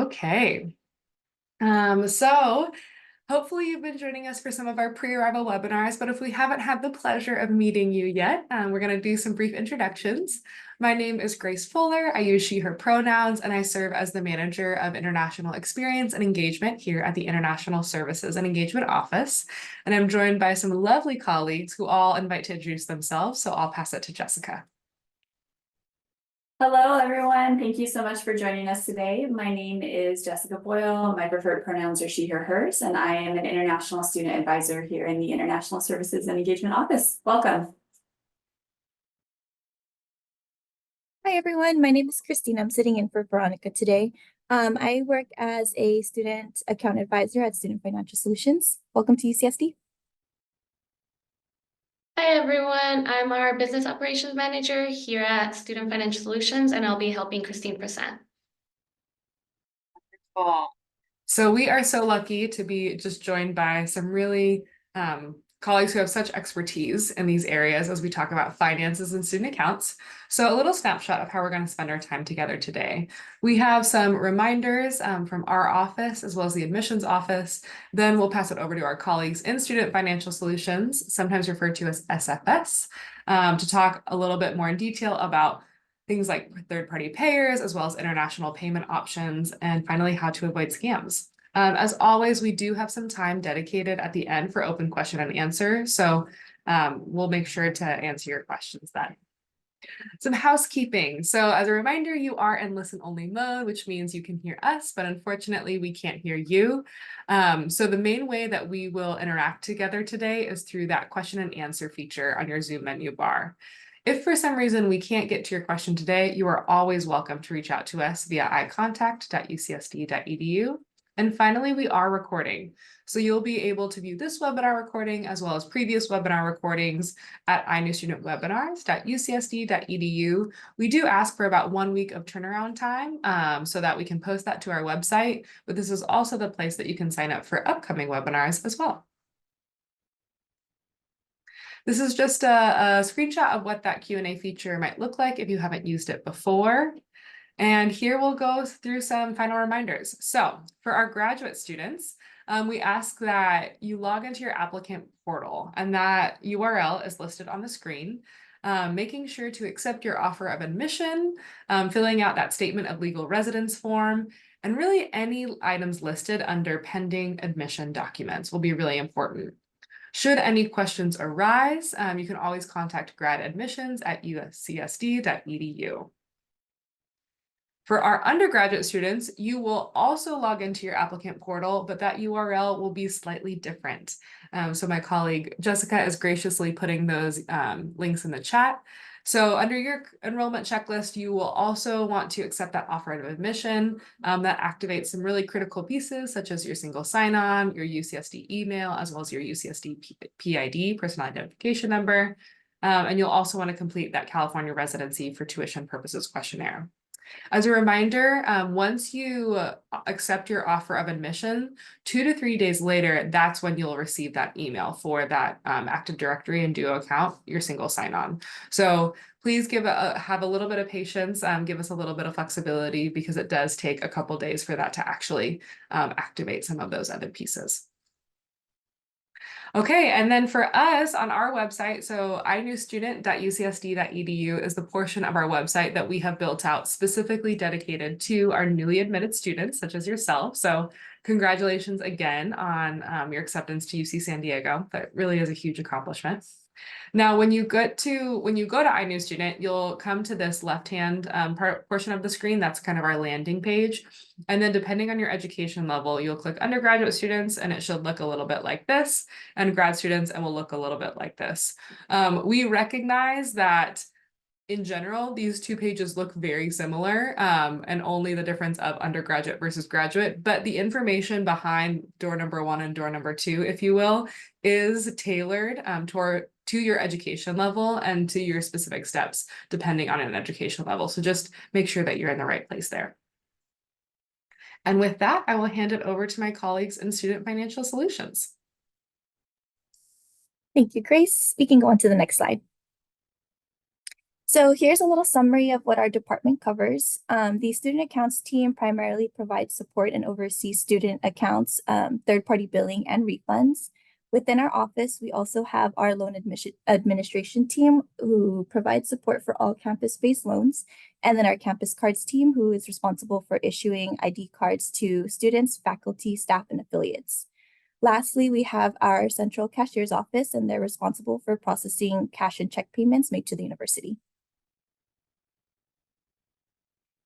Okay. So hopefully you've been joining us for some of our pre-arrival webinars, but if we haven't had the pleasure of meeting you yet, we're going to do some brief introductions. My name is Grace Fuller. I use she, her pronouns, and I serve as the manager of international experience and engagement here at the International Services and Engagement Office. And I'm joined by some lovely colleagues who all invite to introduce themselves. So I'll pass it to Jessica. Hello, everyone. Thank you so much for joining us today. My name is Jessica Boyle. My preferred pronouns are she, her, hers, and I am an international student advisor here in the International Services and Engagement Office. Welcome. Hi, everyone. My name is Christine. I'm sitting in for Veronica today. I work as a student account advisor at Student Financial Solutions. Welcome to UCSD. Hi everyone, I'm our Business Operations Manager here at Student Financial Solutions, and I'll be helping Christine present. So we are so lucky to be just joined by some really colleagues who have such expertise in these areas as we talk about finances and student accounts. So a little snapshot of how we're going to spend our time together today. We have some reminders from our office as well as the admissions office. Then we'll pass it over to our colleagues in Student Financial Solutions, sometimes referred to as SFS, to talk a little bit more in detail about things like third-party payers, as well as international payment options, and finally, how to avoid scams. As always, we do have some time dedicated at the end for open question and answer, so we'll make sure to answer your questions then. Some housekeeping. So as a reminder, you are in listen-only mode, which means you can hear us, but unfortunately, we can't hear you. So the main way that we will interact together today is through that question and answer feature on your Zoom menu bar. If for some reason we can't get to your question today, you are always welcome to reach out to us via icontact.ucsd.edu. And finally, we are recording. So you'll be able to view this webinar recording as well as previous webinar recordings at inewstudentwebinars.ucsd.edu. We do ask for about 1 week of turnaround time so that we can post that to our website, but this is also the place that you can sign up for upcoming webinars as well. This is just a screenshot of what that Q&A feature might look like if you haven't used it before. And here we'll go through some final reminders. So for our graduate students, we ask that you log into your applicant portal, and that URL is listed on the screen. Making sure to accept your offer of admission, filling out that statement of legal residence form, and really any items listed under pending admission documents will be really important. Should any questions arise, you can always contact gradadmissions@ucsd.edu. For our undergraduate students, you will also log into your applicant portal, but that URL will be slightly different. So my colleague Jessica is graciously putting those links in the chat. So under your enrollment checklist, you will also want to accept that offer of admission that activates some really critical pieces, such as your single sign-on, your UCSD email, as well as your UCSD PID, personal identification number. And you'll also want to complete that California residency for tuition purposes questionnaire. As a reminder, once you accept your offer of admission, 2 to 3 days later, that's when you'll receive that email for that Active Directory and Duo account, your single sign-on. So please have a little bit of patience, give us a little bit of flexibility, because it does take a couple days for that to actually activate some of those other pieces. Okay, and then for us on our website, so inewstudent.ucsd.edu is the portion of our website that we have built out specifically dedicated to our newly admitted students, such as yourself. So congratulations again on your acceptance to UC San Diego. That really is a huge accomplishment. Now, when you go to iNewStudent, you'll come to this left-hand portion of the screen. That's kind of our landing page. And then depending on your education level, you'll click undergraduate students, and it should look a little bit like this, and grad students, and will look a little bit like this. We recognize that in general, these two pages look very similar, and only the difference of undergraduate versus graduate, but the information behind door number 1 and door number 2, if you will, is tailored to your education level and to your specific steps, depending on an education level. So just make sure that you're in the right place there. And with that, I will hand it over to my colleagues in Student Financial Solutions. Thank you, Grace. We can go on to the next slide. So here's a little summary of what our department covers. The student accounts team primarily provides support and oversees student accounts, third-party billing, and refunds. Within our office, we also have our loan administration team who provides support for all campus-based loans, and then our campus cards team who is responsible for issuing ID cards to students, faculty, staff, and affiliates. Lastly, we have our central cashier's office, and they're responsible for processing cash and check payments made to the university.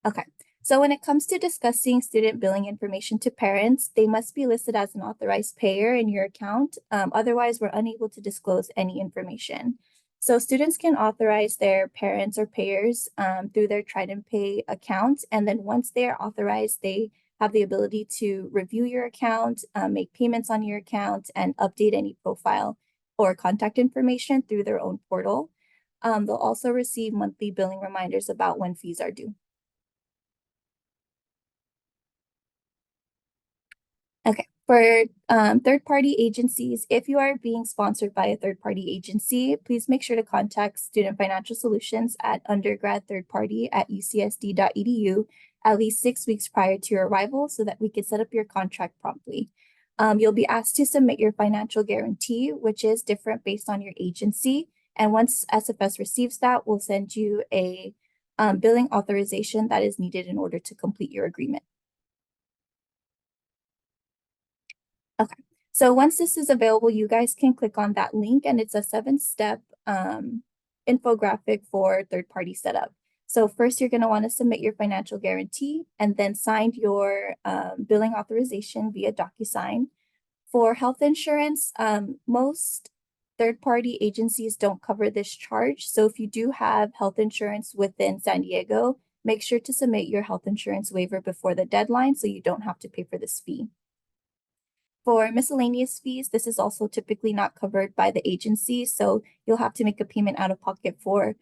Okay, so when it comes to discussing student billing information to parents, they must be listed as an authorized payer in your account. Otherwise, we're unable to disclose any information. So students can authorize their parents or payers through their Trident Pay account. And then once they are authorized, they have the ability to review your account, make payments on your account, and update any profile or contact information through their own portal. They'll also receive monthly billing reminders about when fees are due. Okay, for third-party agencies, if you are being sponsored by a third-party agency, please make sure to contact Student Financial Solutions at undergrad_thirdparty@ucsd.edu at least 6 weeks prior to your arrival so that we can set up your contract promptly. You'll be asked to submit your financial guarantee, which is different based on your agency. And once SFS receives that, we'll send you a billing authorization that is needed in order to complete your agreement. Okay, so once this is available, you guys can click on that link and it's a 7-step infographic for third-party setup. So first you're gonna wanna submit your financial guarantee and then sign your billing authorization via DocuSign. For health insurance, most third-party agencies don't cover this charge. So if you do have health insurance within San Diego, make sure to submit your health insurance waiver before the deadline so you don't have to pay for this fee. For miscellaneous fees, this is also typically not covered by the agency, so you'll have to make a payment out of pocket for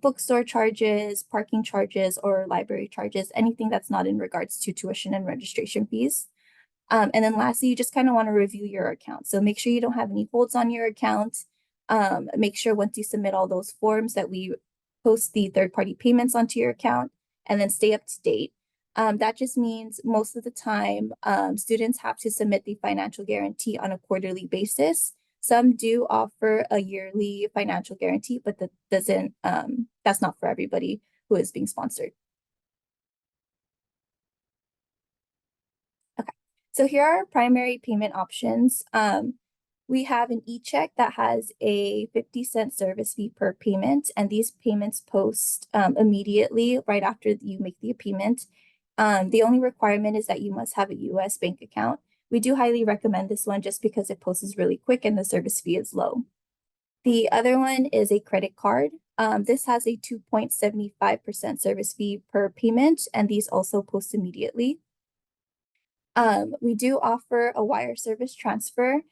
bookstore charges, parking charges, or library charges, anything that's not in regards to tuition and registration fees. And then lastly, you just kind of want to review your account. So make sure you don't have any holds on your account. Make sure once you submit all those forms that we post the third-party payments onto your account, and then stay up to date. That just means most of the time, students have to submit the financial guarantee on a quarterly basis. Some do offer a yearly financial guarantee, but that doesn't, that's not for everybody who is being sponsored. Okay, so here are our primary payment options. We have an e-check that has a 50-cent service fee per payment, and these payments post immediately right after you make the payment. The only requirement is that you must have a US bank account. We do highly recommend this one just because it posts really quick and the service fee is low. The other one is a credit card. This has a 2.75% service fee per payment, and these also post immediately. We do offer a wire service transfer.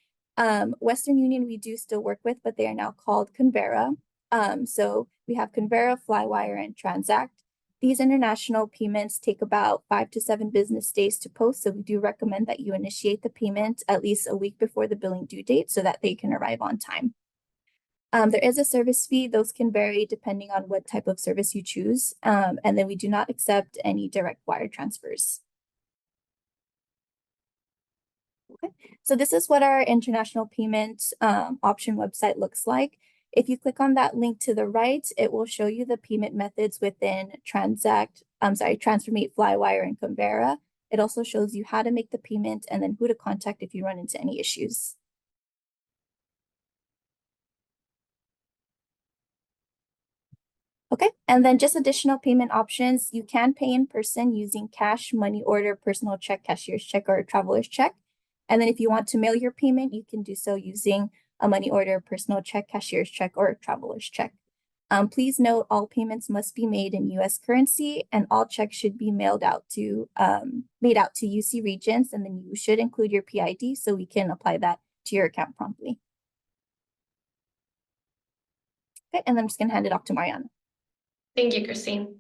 Western Union we do still work with, but they are now called Convera. So we have Convera, Flywire, and Transact. These international payments take about 5 to 7 business days to post, so we do recommend that you initiate the payment at least a week before the billing due date so that they can arrive on time. There is a service fee. Those can vary depending on what type of service you choose. And then we do not accept any direct wire transfers. Okay, so this is what our international payment option website looks like. If you click on that link to the right, it will show you the payment methods within TransferMate, Flywire, and Convera. It also shows you how to make the payment and then who to contact if you run into any issues. Okay, and then just additional payment options. You can pay in person using cash, money order, personal check, cashier's check, or traveler's check. And then if you want to mail your payment, you can do so using a money order, personal check, cashier's check, or a traveler's check. Please note all payments must be made in US currency and all checks should be made out to UC Regents, and then you should include your PID so we can apply that to your account promptly. Okay, and I'm just gonna hand it off to Mariana. Thank you, Christine.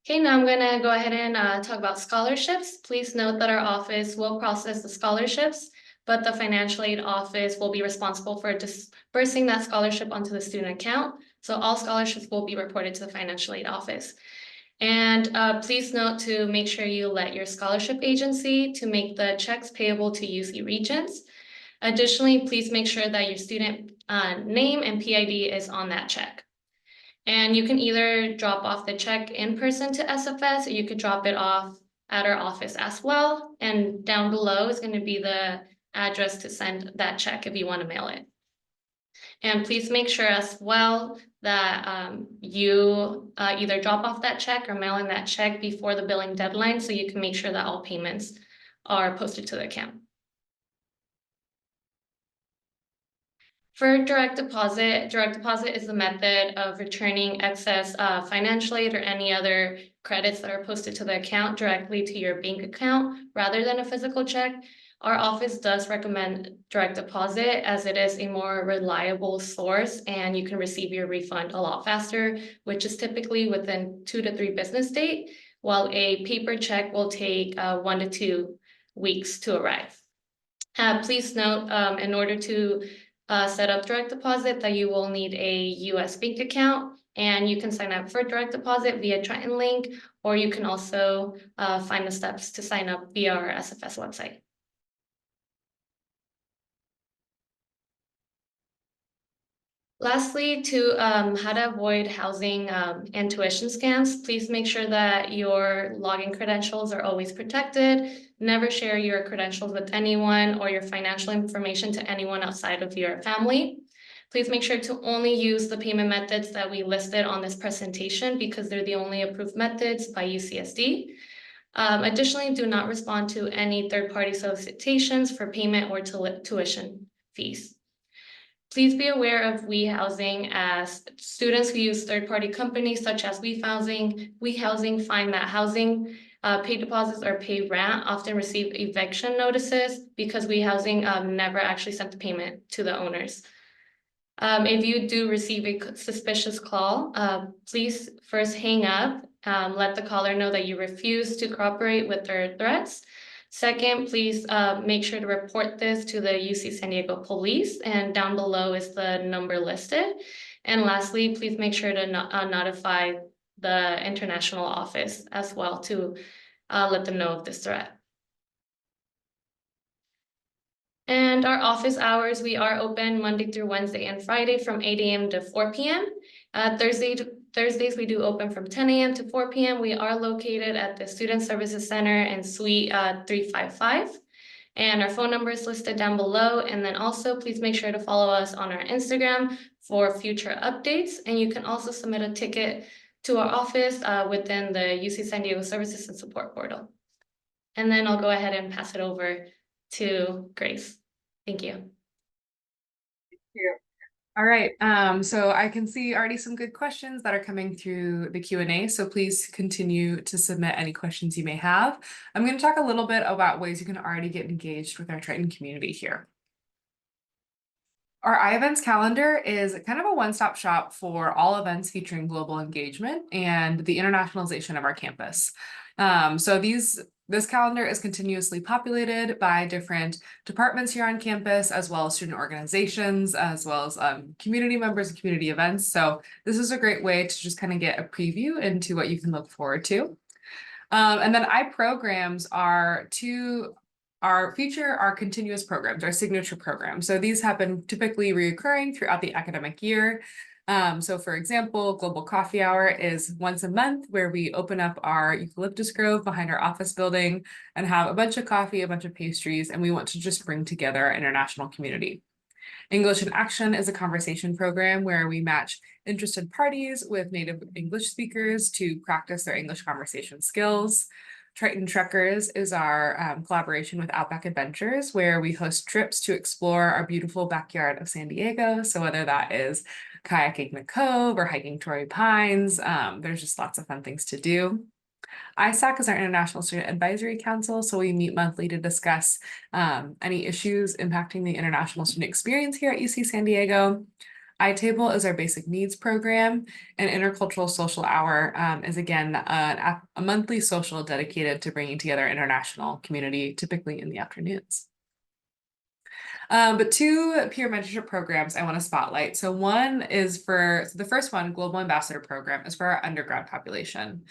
Okay, now I'm gonna go ahead and talk about scholarships. Please note that our office will process the scholarships, but the financial aid office will be responsible for dispersing that scholarship onto the student account. So all scholarships will be reported to the financial aid office. And please note to make sure you let your scholarship agency to make the checks payable to UC Regents. Additionally, please make sure that your student name and PID is on that check. And you can either drop off the check in person to SFS, or you could drop it off at our office as well. And down below is going to be the address to send that check if you want to mail it. And please make sure as well that you either drop off that check or mail in that check before the billing deadline, so you can make sure that all payments are posted to the account. For direct deposit is the method of returning excess financial aid or any other credits that are posted to the account directly to your bank account rather than a physical check. Our office does recommend direct deposit as it is a more reliable source and you can receive your refund a lot faster, which is typically within 2 to 3 business days, while a paper check will take 1 to 2 weeks to arrive. Please note, in order to set up direct deposit, that you will need a US bank account, and you can sign up for direct deposit via Trenton link, or you can also find the steps to sign up via our SFS website. Lastly, to how to avoid housing and tuition scams, please make sure that your login credentials are always protected. Never share your credentials with anyone or your financial information to anyone outside of your family. Please make sure to only use the payment methods that we listed on this presentation because they're the only approved methods by UCSD. Additionally, do not respond to any third-party solicitations for payment or tuition fees. Please be aware of We Housing, as students who use third-party companies such as We Housing find that housing pay deposits or pay rent often receive eviction notices because We Housing never actually sent the payment to the owners. If you do receive a suspicious call, please first hang up, let the caller know that you refuse to cooperate with their threats. Second, please make sure to report this to the UC San Diego police, and down below is the number listed. And lastly, please make sure to notify the international office as well to let them know of this threat. And our office hours, we are open Monday through Wednesday and Friday from 8 a.m. to 4 p.m. Thursdays, we do open from 10 a.m. to 4 p.m. We are located at the Student Services Center in Suite 355. And our phone number is listed down below. And then also please make sure to follow us on our Instagram for future updates. And you can also submit a ticket to our office within the UC San Diego Services and Support portal. And then I'll go ahead and pass it over to Grace. Thank you. Thank you. All right, so I can see already some good questions that are coming through the Q&A, so please continue to submit any questions you may have. I'm going to talk a little bit about ways you can already get engaged with our Triton community here. Our iEvents calendar is kind of a one-stop shop for all events featuring global engagement and the internationalization of our campus. So this calendar is continuously populated by different departments here on campus, as well as student organizations, as well as community members and community events. So this is a great way to just kind of get a preview into what you can look forward to. And then iPrograms are our continuous programs, our signature programs. So these happen typically reoccurring throughout the academic year. So for example, Global Coffee Hour is once a month where we open up our eucalyptus grove behind our office building and have a bunch of coffee, a bunch of pastries, and we want to just bring together our international community. English in Action is a conversation program where we match interested parties with native English speakers to practice their English conversation skills. Triton Trekkers is our collaboration with Outback Adventures, where we host trips to explore our beautiful backyard of San Diego. So whether that is kayaking the Cove or hiking Torrey Pines, there's just lots of fun things to do. ISAC is our International Student Advisory Council, so we meet monthly to discuss any issues impacting the international student experience here at UC San Diego. iTable is our basic needs program, and Intercultural Social Hour is again a monthly social dedicated to bringing together international community, typically in the afternoons. But two peer mentorship programs I want to spotlight. So one is the first one, Global Ambassador Program, is for our undergrad population.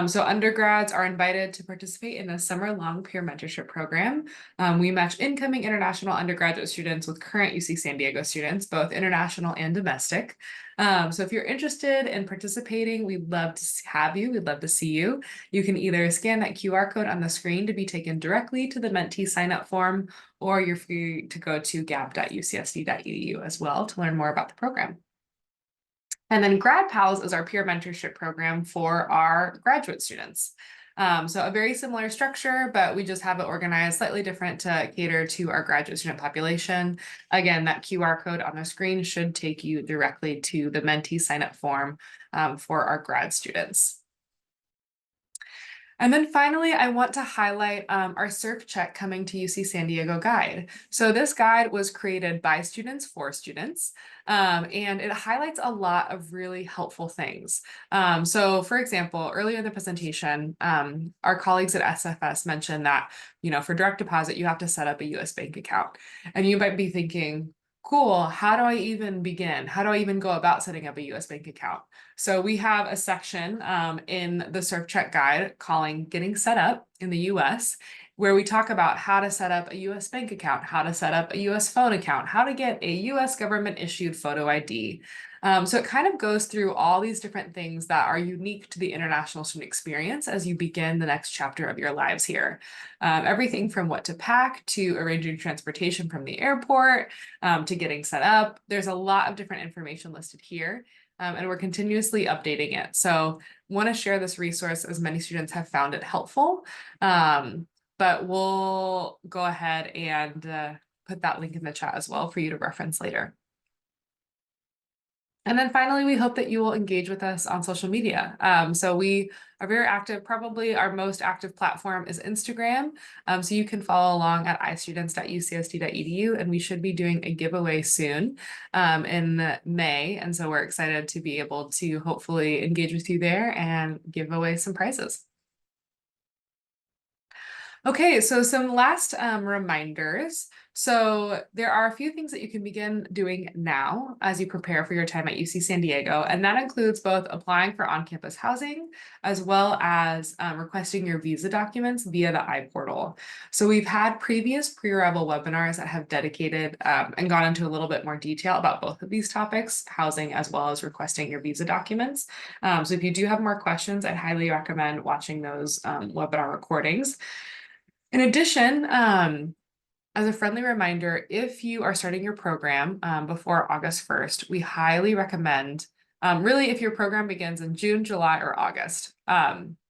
So undergrads are invited to participate in a summer-long peer mentorship program. We match incoming international undergraduate students with current UC San Diego students, both international and domestic. So if you're interested in participating, we'd love to have you. We'd love to see you. You can either scan that QR code on the screen to be taken directly to the mentee sign-up form, or you're free to go to gap.ucsd.edu as well to learn more about the program. And then Grad Pals is our peer mentorship program for our graduate students. So a very similar structure, but we just have it organized slightly different to cater to our graduate student population. Again, that QR code on the screen should take you directly to the mentee sign-up form for our grad students. And then finally, I want to highlight our Surf Check Coming to UC San Diego guide. So this guide was created by students for students, and it highlights a lot of really helpful things. So for example, earlier in the presentation, our colleagues at SFS mentioned that, for direct deposit, you have to set up a US bank account. And you might be thinking, cool, how do I even begin? How do I even go about setting up a US bank account? So we have a section in the Surf Check guide calling Getting Set Up in the US, where we talk about how to set up a US bank account, how to set up a US phone account, how to get a US government issued photo ID. So it kind of goes through all these different things that are unique to the international student experience as you begin the next chapter of your lives here. Everything from what to pack to arranging transportation from the airport to getting set up. There's a lot of different information listed here. And we're continuously updating it. So want to share this resource as many students have found it helpful. But we'll go ahead and put that link in the chat as well for you to reference later. And then finally, we hope that you will engage with us on social media. So we are very active. Probably our most active platform is Instagram. So you can follow along at istudents.ucsd.edu, and we should be doing a giveaway soon in May. And so we're excited to be able to hopefully engage with you there and give away some prizes. Okay, so some last reminders. So there are a few things that you can begin doing now as you prepare for your time at UC San Diego, and that includes both applying for on-campus housing as well as requesting your visa documents via the iPortal. So we've had previous pre-arrival webinars that have dedicated and gone into a little bit more detail about both of these topics, housing as well as requesting your visa documents. So if you do have more questions, I'd highly recommend watching those webinar recordings. In addition, as a friendly reminder, if you are starting your program before August 1st, we highly recommend, really if your program begins in June, July, or August,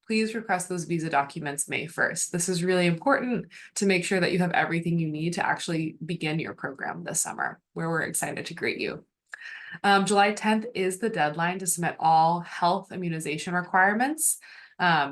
please request those visa documents May 1st. This is really important to make sure that you have everything you need to actually begin your program this summer, where we're excited to greet you. July 10th is the deadline to submit all health immunization requirements.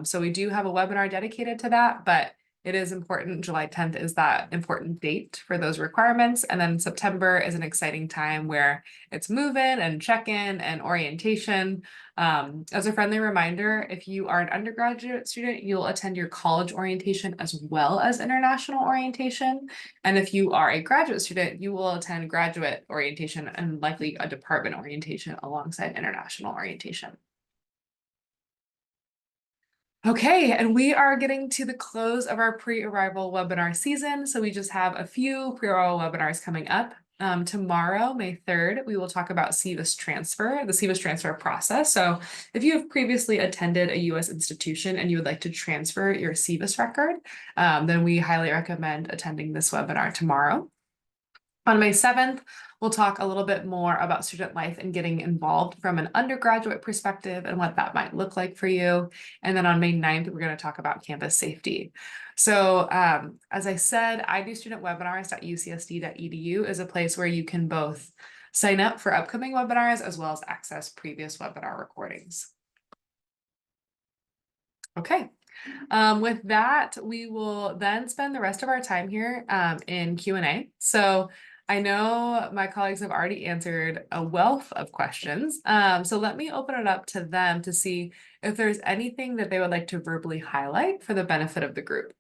So we do have a webinar dedicated to that, but it is important. July 10th is that important date for those requirements. And then September is an exciting time where it's move-in and check-in and orientation. As a friendly reminder, if you are an undergraduate student, you'll attend your college orientation as well as international orientation. And if you are a graduate student, you will attend graduate orientation and likely a department orientation alongside international orientation. Okay, and we are getting to the close of our pre-arrival webinar season. So we just have a few pre-arrival webinars coming up. Tomorrow, May 3rd, we will talk about SEVIS transfer, the SEVIS transfer process. So if you have previously attended a US institution and you would like to transfer your SEVIS record, then we highly recommend attending this webinar tomorrow. On May 7th, we'll talk a little bit more about student life and getting involved from an undergraduate perspective and what that might look like for you. And then on May 9th, we're going to talk about campus safety. So as I said, idostudentwebinars.ucsd.edu is a place where you can both sign up for upcoming webinars as well as access previous webinar recordings. Okay. With that, we will then spend the rest of our time here in Q&A. So I know my colleagues have already answered a wealth of questions. So let me open it up to them to see if there's anything that they would like to verbally highlight for the benefit of the group.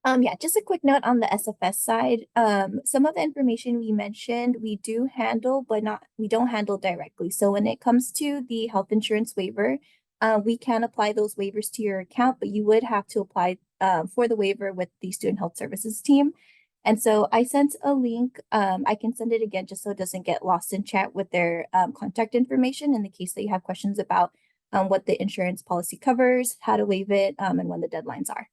Yeah, just a quick note on the SFS side. Some of the information we mentioned, we do handle, but we don't handle directly. So when it comes to the health insurance waiver, we can apply those waivers to your account, but you would have to apply for the waiver with the student health services team. And so I sent a link. I can send it again just so it doesn't get lost in chat with their contact information in the case that you have questions about what the insurance policy covers, how to waive it, and when the deadlines are.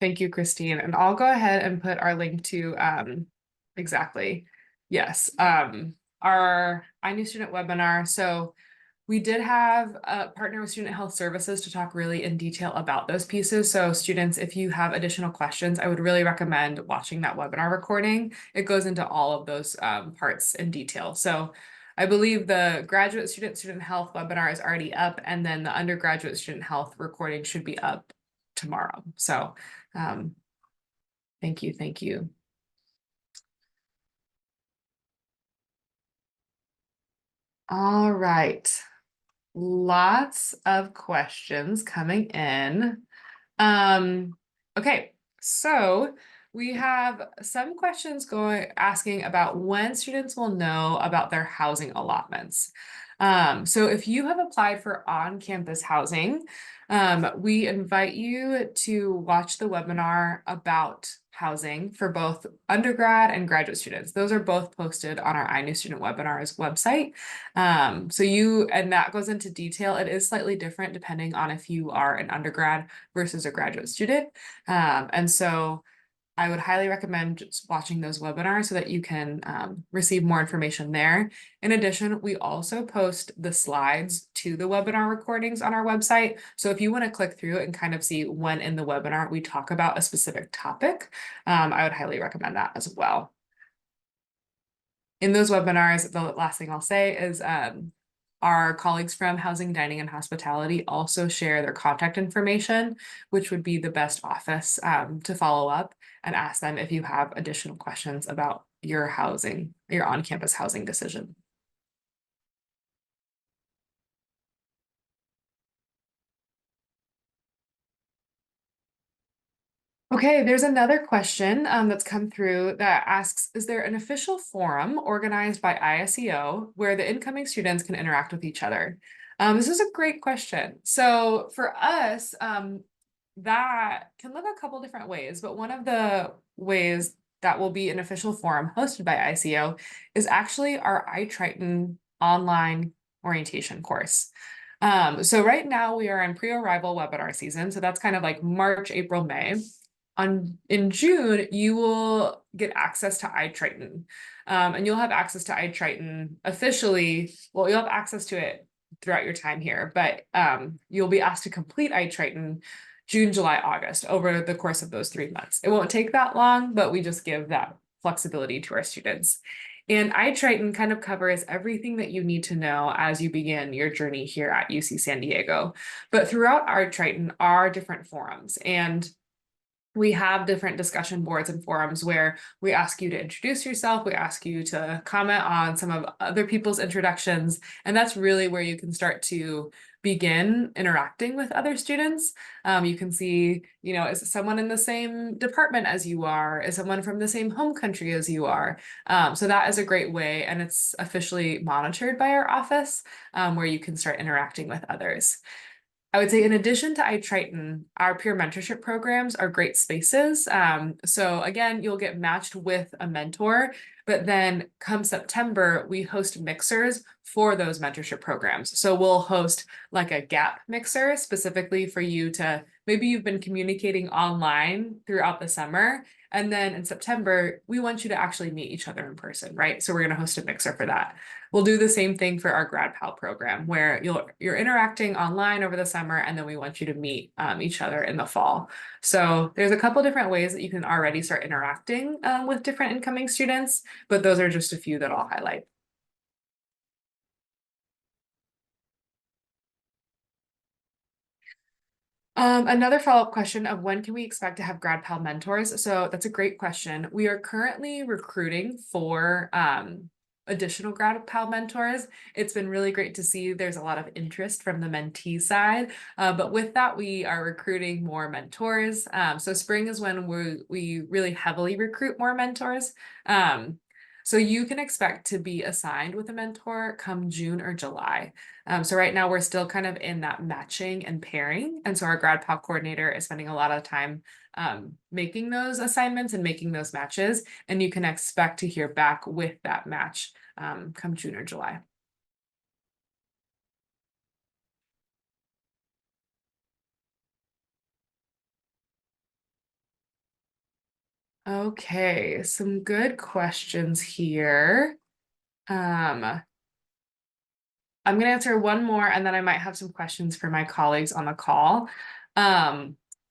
Thank you, Christine. And I'll go ahead and put our link to exactly. Yes. Our iNew Student webinar. So we did have a partner with Student Health Services to talk really in detail about those pieces. So students, if you have additional questions, I would really recommend watching that webinar recording. It goes into all of those parts in detail. So I believe the graduate student health webinar is already up, and then the undergraduate student health recording should be up tomorrow. So thank you, thank you. All right. Lots of questions coming in. Okay, so we have some questions asking about when students will know about their housing allotments. So if you have applied for on-campus housing, we invite you to watch the webinar about housing for both undergrad and graduate students. Those are both posted on our iNew Student Webinars website. And that goes into detail. It is slightly different depending on if you are an undergrad versus a graduate student. And so I would highly recommend just watching those webinars so that you can receive more information there. In addition, we also post the slides to the webinar recordings on our website. So if you want to click through and kind of see when in the webinar we talk about a specific topic, I would highly recommend that as well. In those webinars, the last thing I'll say is our colleagues from Housing, Dining, and Hospitality also share their contact information, which would be the best office to follow up and ask them if you have additional questions about your housing, your on-campus housing decision. Okay, there's another question that's come through that asks, is there an official forum organized by ISEO where the incoming students can interact with each other? This is a great question. So for us, that can look a couple different ways, but one of the ways that will be an official forum hosted by ISEO is actually our iTriton online orientation course. So right now we are in pre-arrival webinar season. So that's kind of like March, April, May. In June, you will get access to iTriton. And you'll have access to iTriton officially. Well, you'll have access to it throughout your time here, but you'll be asked to complete iTriton June, July, August over the course of those 3 months. It won't take that long, but we just give that flexibility to our students. And iTriton kind of covers everything that you need to know as you begin your journey here at UC San Diego. But throughout iTriton are different forums, and we have different discussion boards and forums where we ask you to introduce yourself, we ask you to comment on some of other people's introductions, and that's really where you can start to begin interacting with other students. You can see, you know, is someone in the same department as you are? Is someone from the same home country as you are? So that is a great way, and it's officially monitored by our office, where you can start interacting with others. I would say in addition to iTriton, our peer mentorship programs are great spaces. So again, you'll get matched with a mentor, but then come September, we host mixers for those mentorship programs. So we'll host like a gap mixer specifically for you to, maybe you've been communicating online throughout the summer, and then in September, we want you to actually meet each other in person, right? So we're going to host a mixer for that. We'll do the same thing for our Grad Pal program where you're interacting online over the summer, and then we want you to meet each other in the fall. So there's a couple different ways that you can already start interacting with different incoming students, but those are just a few that I'll highlight. Another follow-up question of when can we expect to have Grad Pal mentors? So that's a great question. We are currently recruiting for additional grad pal mentors. It's been really great to see there's a lot of interest from the mentee side. But with that, we are recruiting more mentors. So spring is when we really heavily recruit more mentors. So you can expect to be assigned with a mentor come June or July. So right now we're still kind of in that matching and pairing. And so our grad pal coordinator is spending a lot of time making those assignments and making those matches. And you can expect to hear back with that match come June or July. Okay, some good questions here. I'm going to answer one more and then I might have some questions for my colleagues on the call.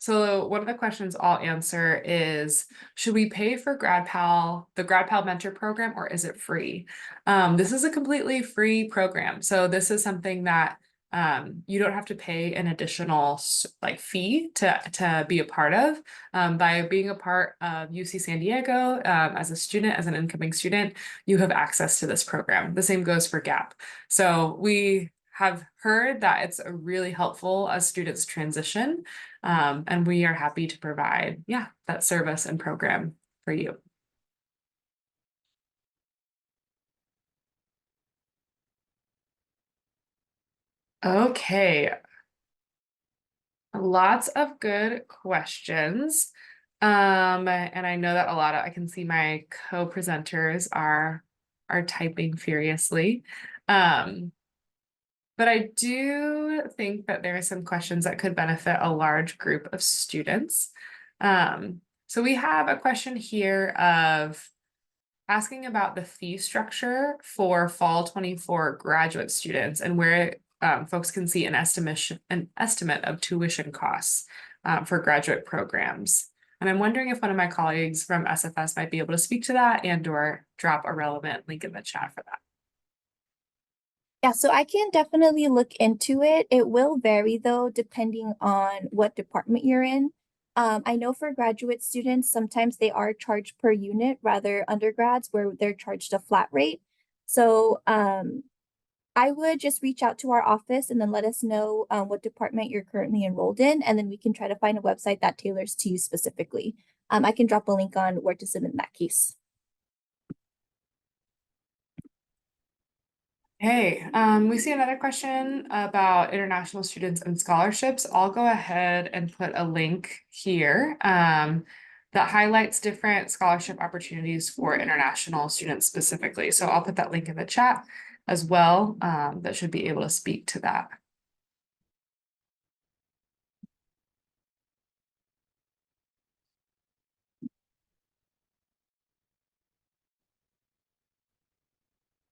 So one of the questions I'll answer is, should we pay for the Grad Pal Mentor Program, or is it free? This is a completely free program. So this is something that you don't have to pay an additional fee to be a part of. By being a part of UC San Diego as a student, as an incoming student, you have access to this program. The same goes for GAP. So we have heard that it's really helpful as students transition, and we are happy to provide, that service and program for you. Okay, lots of good questions. And I know that I can see my co-presenters are typing furiously. But I do think that there are some questions that could benefit a large group of students. So we have a question here of asking about the fee structure for fall 24 graduate students and where folks can see an estimate of tuition costs for graduate programs. And I'm wondering if one of my colleagues from SFS might be able to speak to that and/or drop a relevant link in the chat for that. Yeah, so I can definitely look into it. It will vary though, depending on what department you're in. I know for graduate students, sometimes they are charged per unit, rather undergrads where they're charged a flat rate. So I would just reach out to our office and then let us know what department you're currently enrolled in, and then we can try to find a website that tailors to you specifically. I can drop a link on where to submit in that case. Hey, we see another question about international students and scholarships. I'll go ahead and put a link here that highlights different scholarship opportunities for international students specifically. So I'll put that link in the chat as well. That should be able to speak to that.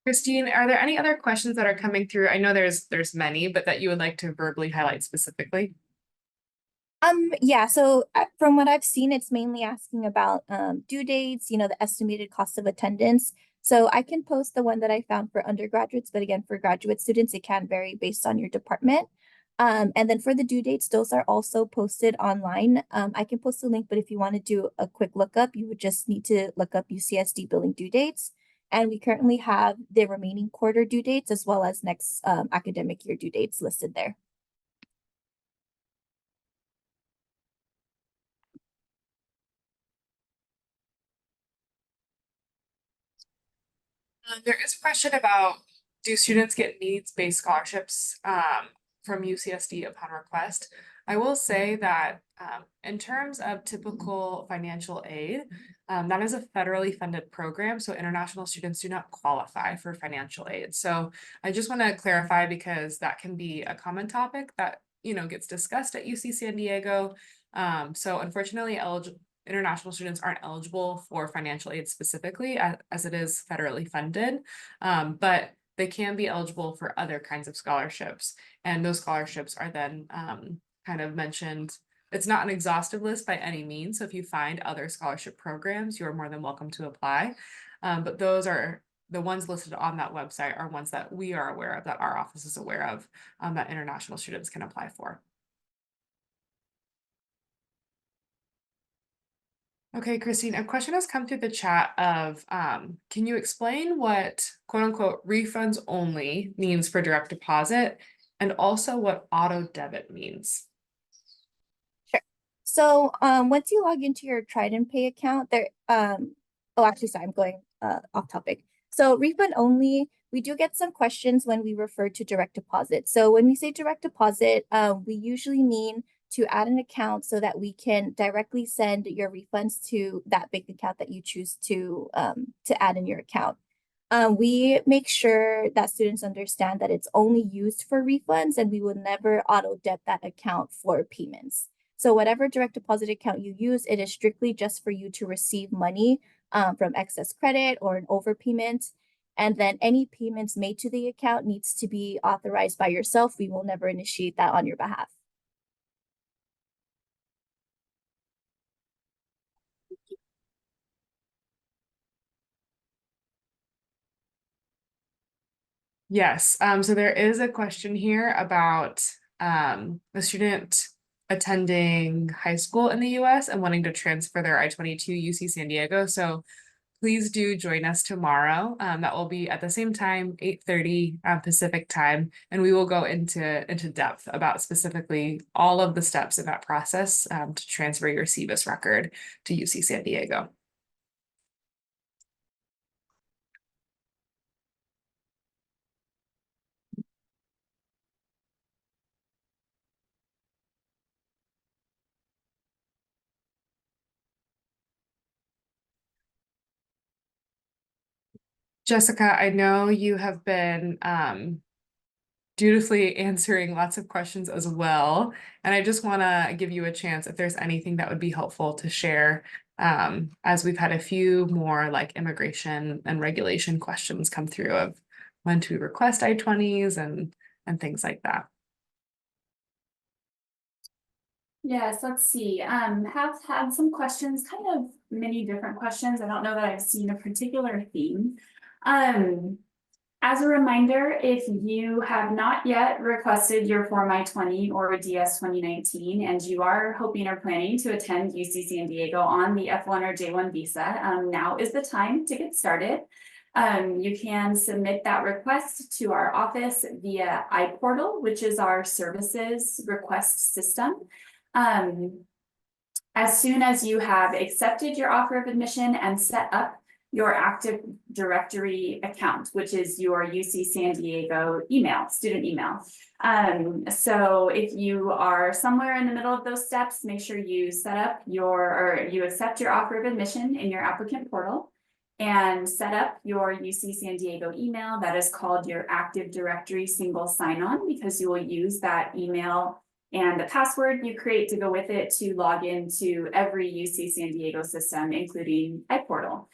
Christine, are there any other questions that are coming through? I know there's many, but that you would like to verbally highlight specifically? Yeah, so from what I've seen, it's mainly asking about due dates, the estimated cost of attendance. So I can post the one that I found for undergraduates, but again, for graduate students, it can vary based on your department. And then for the due dates, those are also posted online. I can post a link, but if you want to do a quick lookup, you would just need to look up UCSD billing due dates. And we currently have the remaining quarter due dates as well as next academic year due dates listed there. There is a question about, do students get needs-based scholarships from UCSD upon request? I will say that in terms of typical financial aid, that is a federally funded program, so international students do not qualify for financial aid. So I just want to clarify, because that can be a common topic that gets discussed at UC San Diego. So unfortunately, international students aren't eligible for financial aid specifically as it is federally funded, but they can be eligible for other kinds of scholarships. And those scholarships are then kind of mentioned. It's not an exhaustive list by any means. So if you find other scholarship programs, you're more than welcome to apply. But those are the ones listed on that website are ones that we are aware of, that our office is aware of, that international students can apply for. Okay, Christine, a question has come through the chat of, can you explain what quote unquote refunds only means for direct deposit and also what auto debit means? So once you log into your Trident Pay account, there oh actually sorry, I'm going off topic. So refund only, we do get some questions when we refer to direct deposit. So when we say direct deposit, we usually mean to add an account so that we can directly send your refunds to that bank account that you choose to add in your account. We make sure that students understand that it's only used for refunds and we will never auto debit that account for payments. So whatever direct deposit account you use, it is strictly just for you to receive money from excess credit or an overpayment. And then any payments made to the account needs to be authorized by yourself. We will never initiate that on your behalf. Yes, so there is a question here about a student attending high school in the US and wanting to transfer their I-22 UC San Diego. So please do join us tomorrow. That will be at the same time, 8:30 Pacific time, and we will go into depth about specifically all of the steps in that process to transfer your CBIS record to UC San Diego. Jessica, I know you have been dutifully answering lots of questions as well. And I just want to give you a chance if there's anything that would be helpful to share, as we've had a few more like immigration and regulation questions come through of when to request I-20s and things like that. Yes, let's see. Have had some questions, kind of many different questions. I don't know that I've seen a particular theme. As a reminder, if you have not yet requested your Form I-20 or DS 2019, and you are hoping or planning to attend UC San Diego on the F1 or J1 visa, now is the time to get started. You can submit that request to our office via iPortal, which is our services request system. As soon as you have accepted your offer of admission and set up your Active Directory account, which is your UC San Diego email, student email. So if you are somewhere in the middle of those steps, make sure you set up you accept your offer of admission in your applicant portal and set up your UC San Diego email. That is called your Active Directory single sign-on, because you will use that email and the password you create to go with it to log into every UC San Diego system, including iPortal.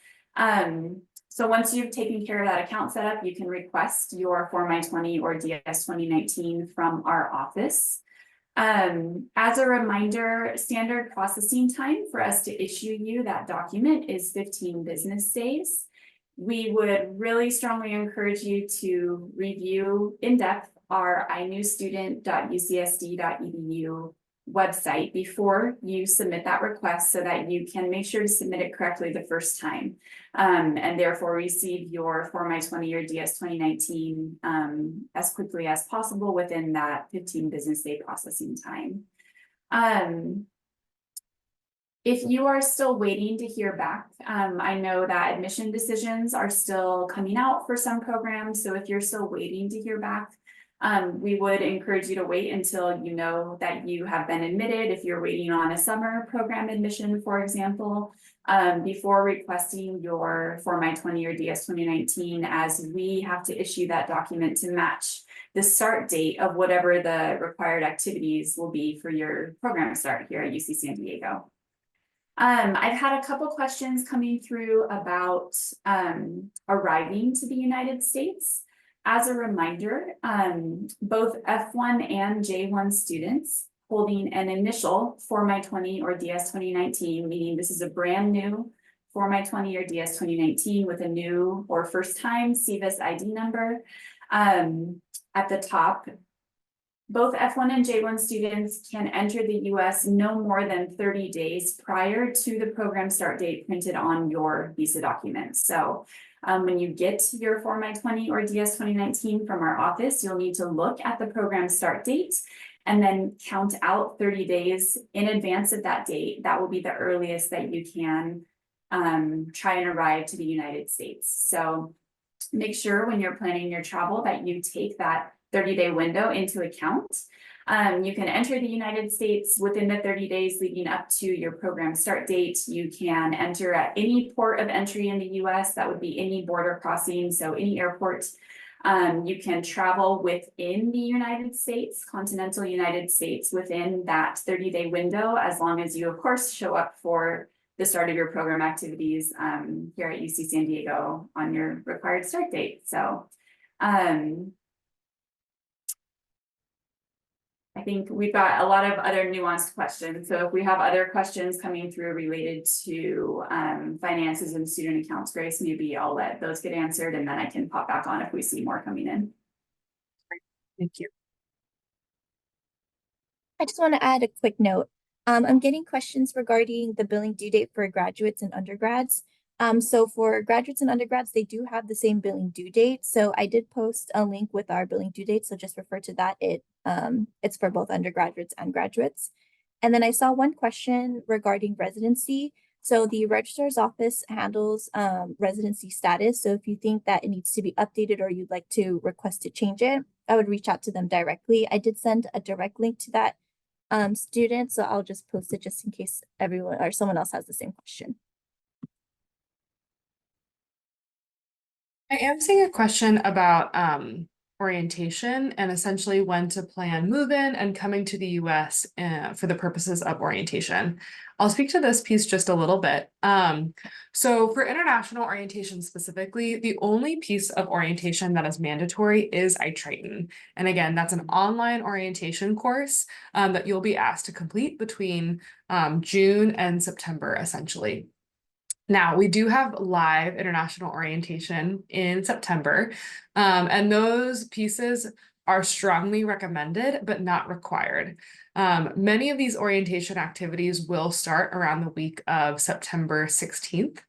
So once you've taken care of that account setup, you can request your Form I-20 or DS 2019 from our office. As a reminder, standard processing time for us to issue you that document is 15 business days. We would really strongly encourage you to review in depth our inewstudent.ucsd.edu website before you submit that request, so that you can make sure to submit it correctly the first time, and therefore receive your Form I-20 or DS 2019 as quickly as possible within that 15 business day processing time. If you are still waiting to hear back, I know that admission decisions are still coming out for some programs. So if you're still waiting to hear back, we would encourage you to wait until you know that you have been admitted. If you're waiting on a summer program admission, for example, before requesting your Form I-20 or DS 2019, as we have to issue that document to match the start date of whatever the required activities will be for your program start here at UC San Diego. I've had a couple questions coming through about arriving to the United States. As a reminder, both F1 and J1 students holding an initial Form I-20 or DS 2019, meaning this is a brand new Form I-20 or DS 2019 with a new or first time CVIS ID number. At the top, Both F1 and J1 students can enter the US no more than 30 days prior to the program start date printed on your visa document. So when you get your Form I-20 or DS 2019 from our office, you'll need to look at the program start date and then count out 30 days in advance of that date. That will be the earliest that you can try and arrive to the United States. So make sure when you're planning your travel that you take that 30-day window into account. You can enter the United States within the 30 days leading up to your program start date. You can enter at any port of entry in the US. That would be any border crossing, so any airport. You can travel within the United States, continental United States, within that 30-day window, as long as you, of course, show up for the start of your program activities here at UC San Diego on your required start date. So I think we've got a lot of other nuanced questions. So if we have other questions coming through related to finances and student accounts, Grace, maybe I'll let those get answered and then I can pop back on if we see more coming in. Thank you. I just want to add a quick note. I'm getting questions regarding the billing due date for graduates and undergrads. So for graduates and undergrads, they do have the same billing due date. So I did post a link with our billing due date. So just refer to that. It's for both undergraduates and graduates. And then I saw one question regarding residency. So the registrar's office handles residency status. So if you think that it needs to be updated or you'd like to request to change it, I would reach out to them directly. I did send a direct link to that student, so I'll just post it just in case everyone or someone else has the same question. I am seeing a question about orientation and essentially when to plan move-in and coming to the US for the purposes of orientation. I'll speak to this piece just a little bit. So for international orientation specifically, the only piece of orientation that is mandatory is iTriton. And again, that's an online orientation course that you'll be asked to complete between June and September, essentially. Now, we do have live international orientation in September, and those pieces are strongly recommended, but not required. Many of these orientation activities will start around the week of September 16th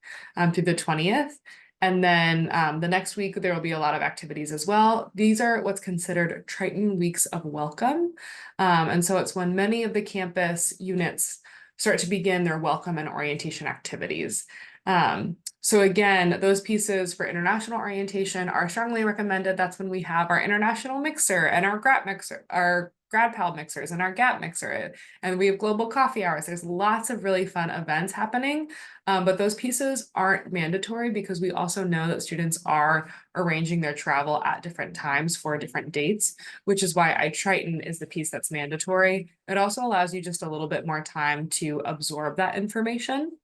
through the 20th. And then the next week, there will be a lot of activities as well. These are what's considered Triton Weeks of Welcome. And so it's when many of the campus units start to begin their welcome and orientation activities. So again, those pieces for international orientation are strongly recommended. That's when we have our international mixer and our GradPal mixers and our Gap mixer, and we have global coffee hours. There's lots of really fun events happening, but those pieces aren't mandatory because we also know that students are arranging their travel at different times for different dates, which is why iTriton is the piece that's mandatory. It also allows you just a little bit more time to absorb that information.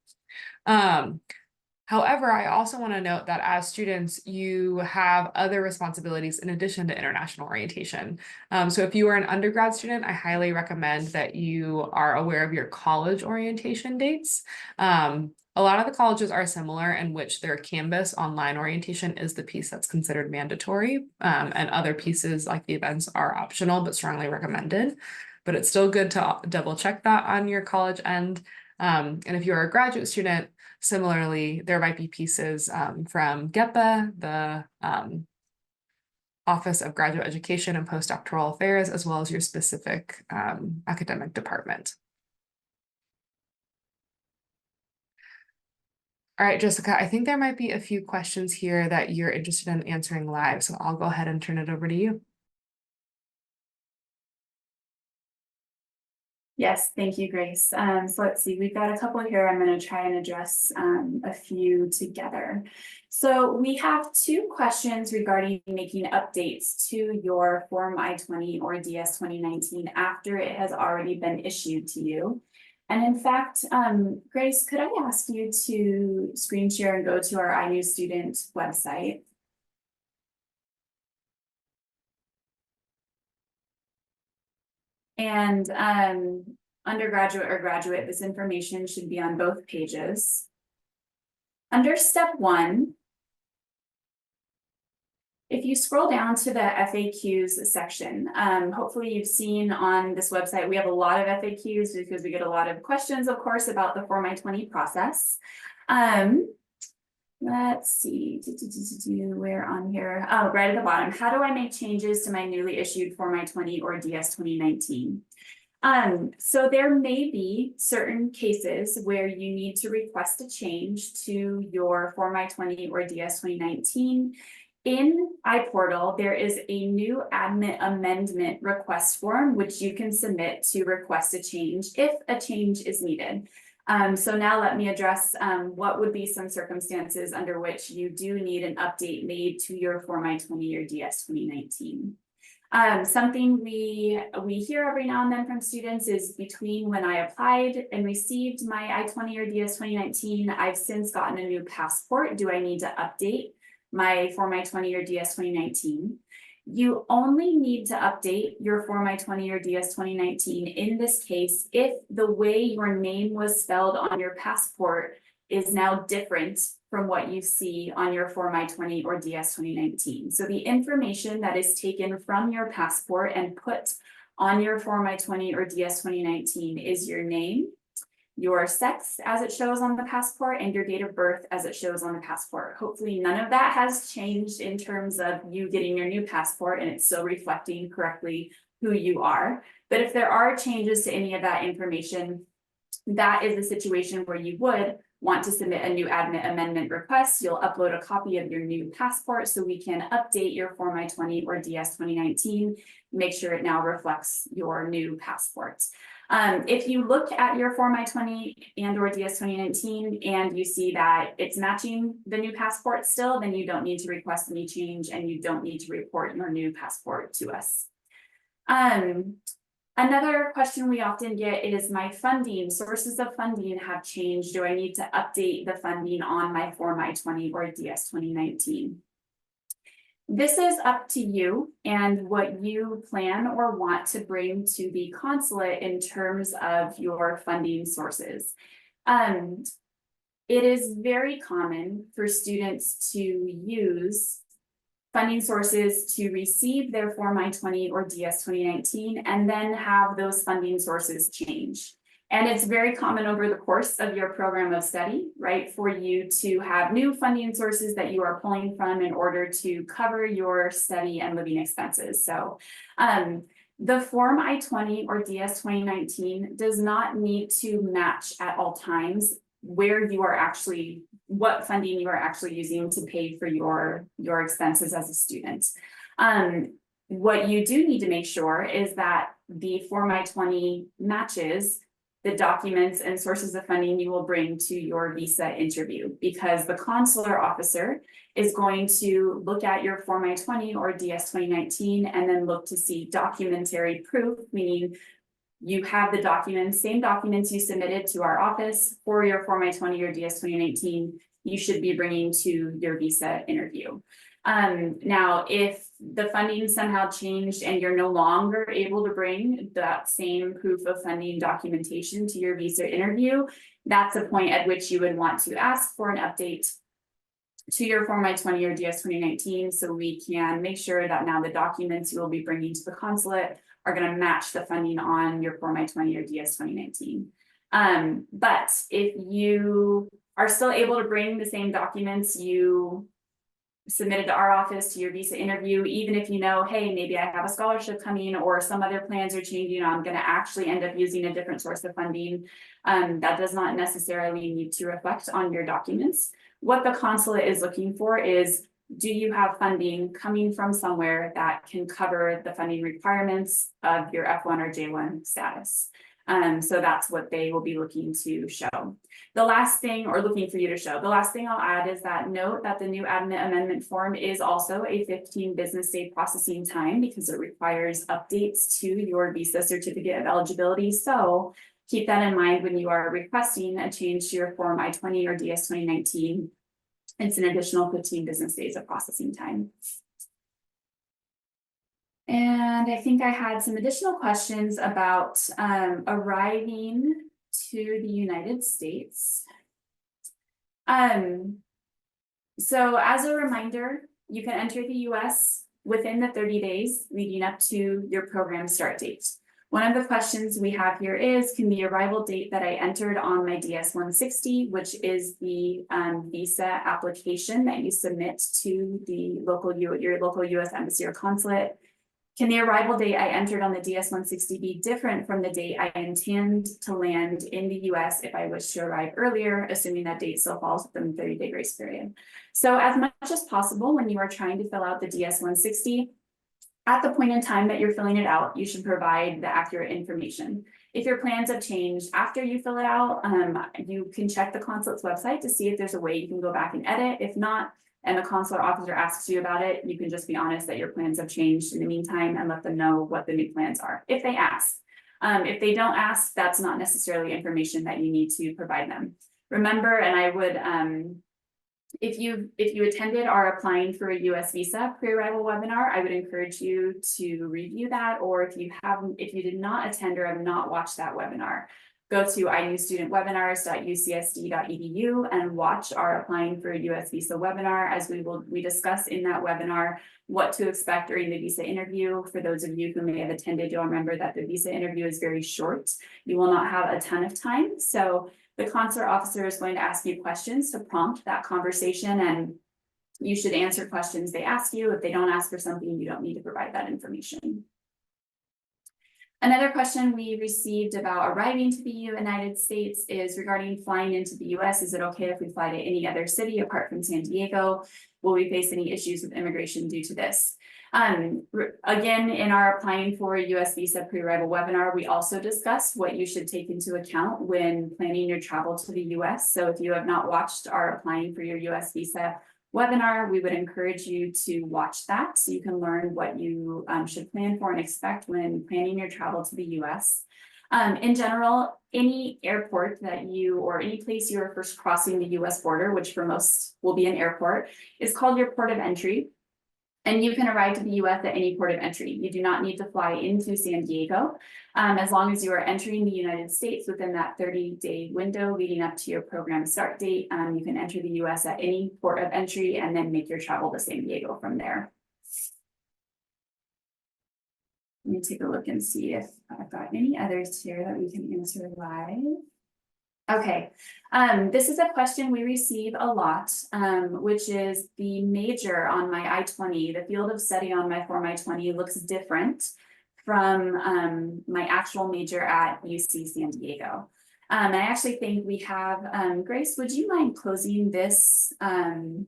However, I also want to note that as students, you have other responsibilities in addition to international orientation. So if you are an undergrad student, I highly recommend that you are aware of your college orientation dates. A lot of the colleges are similar in which their Canvas online orientation is the piece that's considered mandatory, and other pieces like the events are optional but strongly recommended. But it's still good to double check that on your college end. And if you're a graduate student, similarly, there might be pieces from GEPA, the Office of Graduate Education and Postdoctoral Affairs, as well as your specific academic department. All right, Jessica, I think there might be a few questions here that you're interested in answering live, so I'll go ahead and turn it over to you. Yes, thank you, Grace. So let's see, we've got a couple here. I'm going to try and address a few together. So we have two questions regarding making updates to your Form I-20 or DS 2019 after it has already been issued to you. And in fact, Grace, could I ask you to screen share and go to our iNews Student website? And undergraduate or graduate, this information should be on both pages. Under step 1, If you scroll down to the FAQs section, hopefully you've seen on this website, we have a lot of FAQs because we get a lot of questions, of course, about the Form I-20 process. Let's see, where on here? Oh, right at the bottom. How do I make changes to my newly issued Form I-20 or DS 2019? So there may be certain cases where you need to request a change to your Form I-20 or DS 2019. In iPortal, there is a new admin amendment request form, which you can submit to request a change if a change is needed. So now let me address what would be some circumstances under which you do need an update made to your Form I-20 or DS 2019. Something we hear every now and then from students is between when I applied and received my I-20 or DS 2019, I've since gotten a new passport. Do I need to update my Form I-20 or DS 2019? You only need to update your Form I-20 or DS 2019 in this case if the way your name was spelled on your passport is now different from what you see on your Form I-20 or DS 2019. So the information that is taken from your passport and put on your Form I-20 or DS 2019 is your name, your sex as it shows on the passport, and your date of birth as it shows on the passport. Hopefully none of that has changed in terms of you getting your new passport and it's still reflecting correctly who you are. But if there are changes to any of that information, that is a situation where you would want to submit a new admin amendment request. You'll upload a copy of your new passport so we can update your Form I-20 or DS 2019, make sure it now reflects your new passport. If you look at your Form I-20 and or DS 2019 and you see that it's matching the new passport still, then you don't need to request any change and you don't need to report your new passport to us. Another question we often get is my funding, sources of funding have changed. Do I need to update the funding on my Form I-20 or DS 2019? This is up to you and what you plan or want to bring to the consulate in terms of your funding sources. It is very common for students to use funding sources to receive their Form I-20 or DS 2019 and then have those funding sources change. And it's very common over the course of your program of study, right, for you to have new funding sources that you are pulling from in order to cover your study and living expenses. So the Form I-20 or DS 2019 does not need to match at all times where you are actually, what funding you are actually using to pay for your expenses as a student. What you do need to make sure is that the Form I-20 matches the documents and sources of funding you will bring to your visa interview, because the consular officer is going to look at your Form I-20 or DS 2019 and then look to see documentary proof, meaning you have the documents, same documents you submitted to our office for your Form I-20 or DS 2019, you should be bringing to your visa interview. Now, if the funding somehow changed and you're no longer able to bring that same proof of funding documentation to your visa interview, that's a point at which you would want to ask for an update to your Form I-20 or DS 2019 so we can make sure that now the documents you will be bringing to the consulate are going to match the funding on your Form I-20 or DS 2019. But if you are still able to bring the same documents you submitted to our office to your visa interview, even if you know, hey, maybe I have a scholarship coming or some other plans are changing, I'm going to actually end up using a different source of funding, that does not necessarily need to reflect on your documents. What the consulate is looking for is, do you have funding coming from somewhere that can cover the funding requirements of your F1 or J1 status? So that's what they will be looking to show. The last thing, or looking for you to show, the last thing I'll add is that note that the new admin amendment form is also a 15 business day processing time because it requires updates to your visa certificate of eligibility. So keep that in mind when you are requesting a change to your Form I-20 or DS 2019. It's an additional 15 business days of processing time. And I think I had some additional questions about arriving to the United States. So as a reminder, you can enter the US within the 30 days leading up to your program start date. One of the questions we have here is, can the arrival date that I entered on my DS-160, which is the visa application that you submit to the your local US embassy or consulate, can the arrival date I entered on the DS-160 be different from the date I intend to land in the US if I wish to arrive earlier, assuming that date still falls within the 30-day grace period? So as much as possible, when you are trying to fill out the DS-160, at the point in time that you're filling it out, you should provide the accurate information. If your plans have changed after you fill it out, you can check the consulate's website to see if there's a way you can go back and edit. If not, and the consular officer asks you about it, you can just be honest that your plans have changed in the meantime and let them know what the new plans are, if they ask. If they don't ask, that's not necessarily information that you need to provide them. Remember, and I would, if you attended or are applying for a US visa pre-arrival webinar, I would encourage you to review that, or if you did not attend or have not watched that webinar, go to inustudentwebinars.ucsd.edu and watch our applying for a US visa webinar, as we discuss in that webinar what to expect during the visa interview. For those of you who may have attended, you'll remember that the visa interview is very short. You will not have a ton of time. So the consular officer is going to ask you questions to prompt that conversation, and you should answer questions they ask you. If they don't ask for something, you don't need to provide that information. Another question we received about arriving to the United States is regarding flying into the US. Is it okay if we fly to any other city apart from San Diego? Will we face any issues with immigration due to this? Again, in our applying for a US visa pre-arrival webinar, we also discussed what you should take into account when planning your travel to the US. So if you have not watched our applying for your US visa webinar, we would encourage you to watch that so you can learn what you should plan for and expect when planning your travel to the US. In general, any airport that or any place you are first crossing the US border, which for most will be an airport, is called your port of entry. And you can arrive to the US at any port of entry. You do not need to fly into San Diego. As long as you are entering the United States within that 30-day window leading up to your program start date, you can enter the US at any port of entry and then make your travel to San Diego from there. Let me take a look and see if I've got any others here that we can answer live. Okay, this is a question we receive a lot, which is the major on my I-20, the field of study on my Form I-20 looks different from my actual major at UC San Diego. I actually think we have, Grace, would you mind closing this? And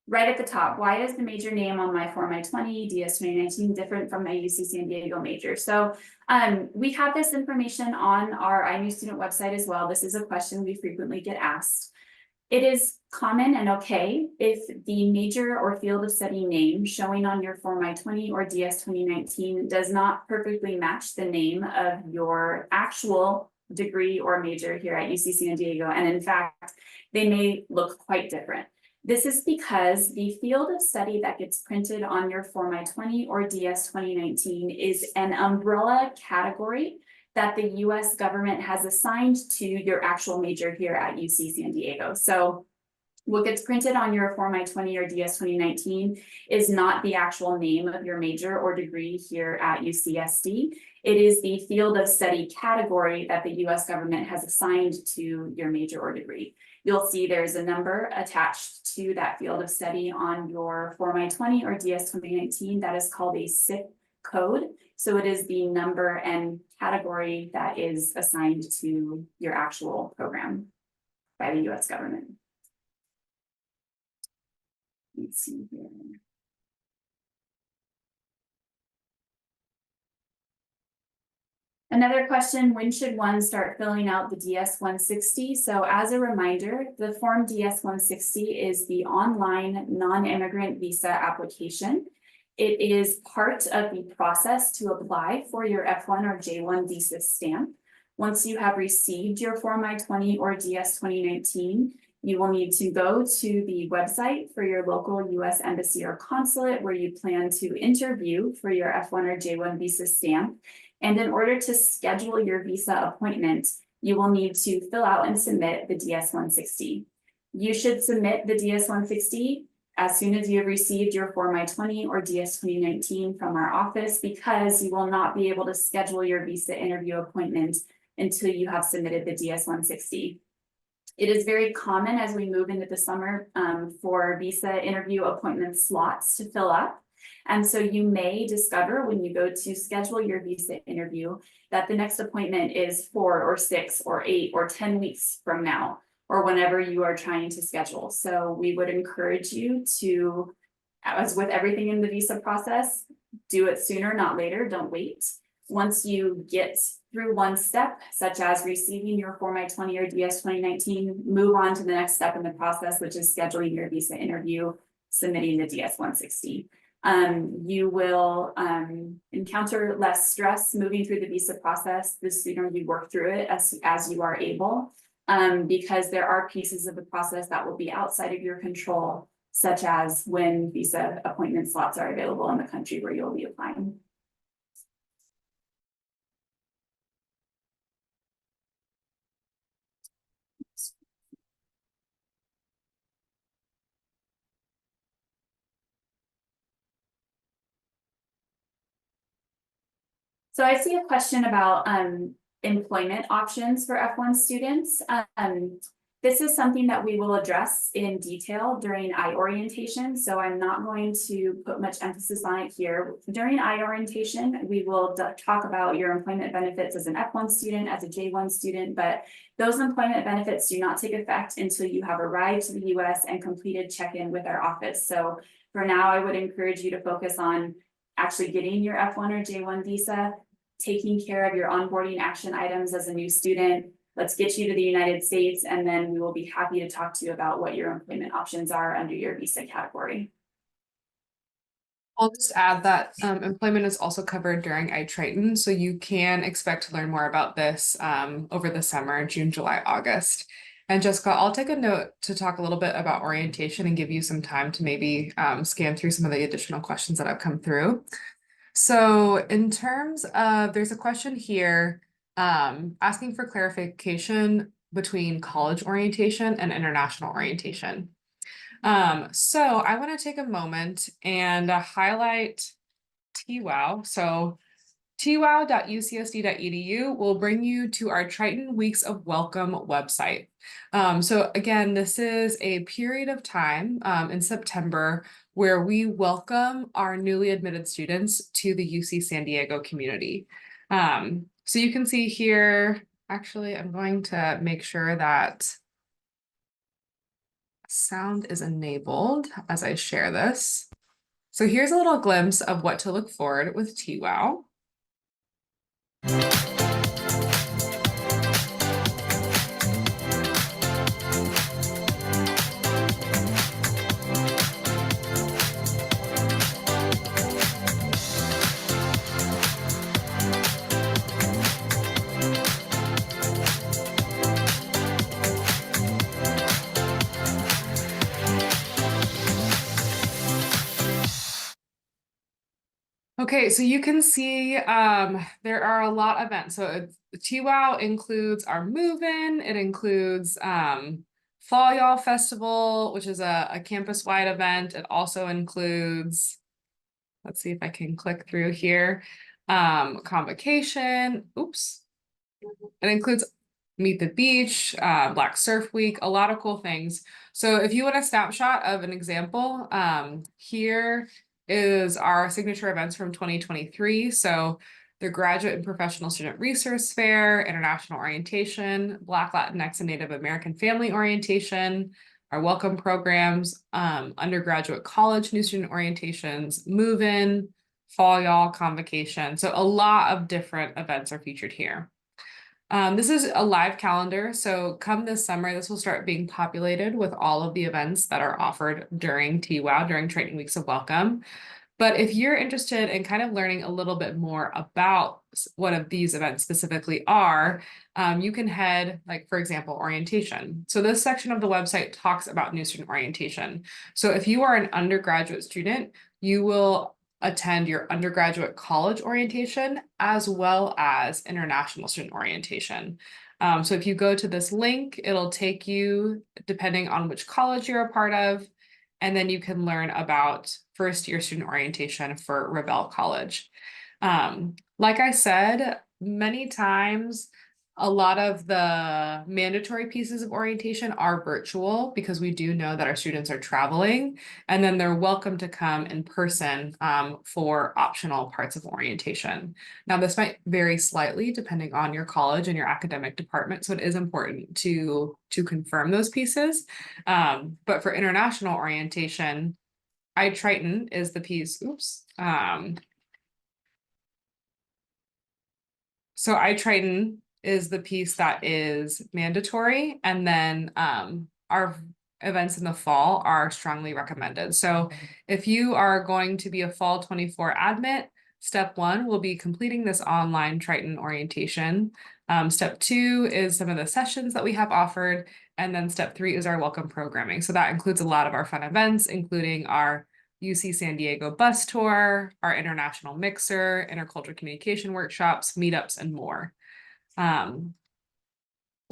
right at the top, why is the major name on my Form I-20 DS 2019 different from my UC San Diego major? So we have this information on our iNew Student website as well. This is a question we frequently get asked. It is common and okay if the major or field of study name showing on your Form I-20 or DS 2019 does not perfectly match the name of your actual degree or major here at UC San Diego. And in fact, they may look quite different. This is because the field of study that gets printed on your Form I-20 or DS 2019 is an umbrella category that the US government has assigned to your actual major here at UC San Diego. So what gets printed on your Form I-20 or DS 2019 is not the actual name of your major or degree here at UCSD. It is the field of study category that the US government has assigned to your major or degree. You'll see there's a number attached to that field of study on your Form I-20 or DS 2019 that is called a SIP code. So it is the number and category that is assigned to your actual program by the US government. Let's see here. Another question, when should one start filling out the DS-160? So as a reminder, the Form DS-160 is the online non-immigrant visa application. It is part of the process to apply for your F1 or J1 visa stamp. Once you have received your Form I-20 or DS 2019, you will need to go to the website for your local US embassy or consulate where you plan to interview for your F1 or J1 visa stamp. And in order to schedule your visa appointment, you will need to fill out and submit the DS-160. You should submit the DS-160 as soon as you have received your Form I-20 or DS-2019 from our office, because you will not be able to schedule your visa interview appointment until you have submitted the DS-160. It is very common as we move into the summer for visa interview appointment slots to fill up. And so you may discover when you go to schedule your visa interview that the next appointment is 4 or 6 or 8 or 10 weeks from now, or whenever you are trying to schedule. So we would encourage you to, as with everything in the visa process, do it sooner, not later. Don't wait. Once you get through one step, such as receiving your Form I-20 or DS-2019, move on to the next step in the process, which is scheduling your visa interview, submitting the DS-160. You will encounter less stress moving through the visa process the sooner you work through it as you are able, because there are pieces of the process that will be outside of your control, such as when visa appointment slots are available in the country where you'll be applying. So I see a question about employment options for F1 students. This is something that we will address in detail during I-orientation, so I'm not going to put much emphasis on it here. During I-orientation, we will talk about your employment benefits as an F1 student, as a J1 student, but those employment benefits do not take effect until you have arrived to the US and completed check-in with our office. So for now, I would encourage you to focus on actually getting your F1 or J1 visa, taking care of your onboarding action items as a new student. Let's get you to the United States, and then we will be happy to talk to you about what your employment options are under your visa category. I'll just add that employment is also covered during iTriton, so you can expect to learn more about this over the summer, June, July, August. And Jessica, I'll take a note to talk a little bit about orientation and give you some time to maybe scan through some of the additional questions that have come through. So in terms of, there's a question here asking for clarification between college orientation and international orientation. So I want to take a moment and highlight TWOW. So twow.ucsd.edu will bring you to our Triton Weeks of Welcome website. So again, this is a period of time in September where we welcome our newly admitted students to the UC San Diego community. So you can see here, actually, I'm going to make sure that sound is enabled as I share this. So here's a little glimpse of what to look forward with TWOW. Okay, so you can see there are a lot of events. So TWOW includes our move-in, it includes Fall Y'all Festival, which is a campus-wide event. It also includes, let's see if I can click through here, Convocation, oops. It includes Meet the Beach, Black Surf Week, a lot of cool things. So if you want a snapshot of an example, here is our signature events from 2023. So the Graduate and Professional Student Resource Fair, International Orientation, Black, Latinx, and Native American Family Orientation, our welcome programs, undergraduate college new student orientations, move-in, Fall Y'all, Convocation. So a lot of different events are featured here. This is a live calendar, so come this summer, this will start being populated with all of the events that are offered during TWOW, during Training Weeks of Welcome. But if you're interested in kind of learning a little bit more about what of these events specifically are, you can head, like, for example, orientation. So this section of the website talks about new student orientation. So if you are an undergraduate student, you will attend your undergraduate college orientation as well as international student orientation. So if you go to this link, it'll take you, depending on which college you're a part of, and then you can learn about first year student orientation for Rebel College. Like I said, many times, a lot of the mandatory pieces of orientation are virtual because we do know that our students are traveling, and then they're welcome to come in person for optional parts of orientation. Now, this might vary slightly depending on your college and your academic department, so it is important to confirm those pieces. But for international orientation, iTriton is the piece, so iTriton is the piece that is mandatory, and then our events in the fall are strongly recommended. So if you are going to be a fall 24 admit, step 1 will be completing this online Triton orientation. Step 2 is some of the sessions that we have offered, and then step 3 is our welcome programming. So that includes a lot of our fun events, including our UC San Diego bus tour, our international mixer, intercultural communication workshops, meetups, and more. So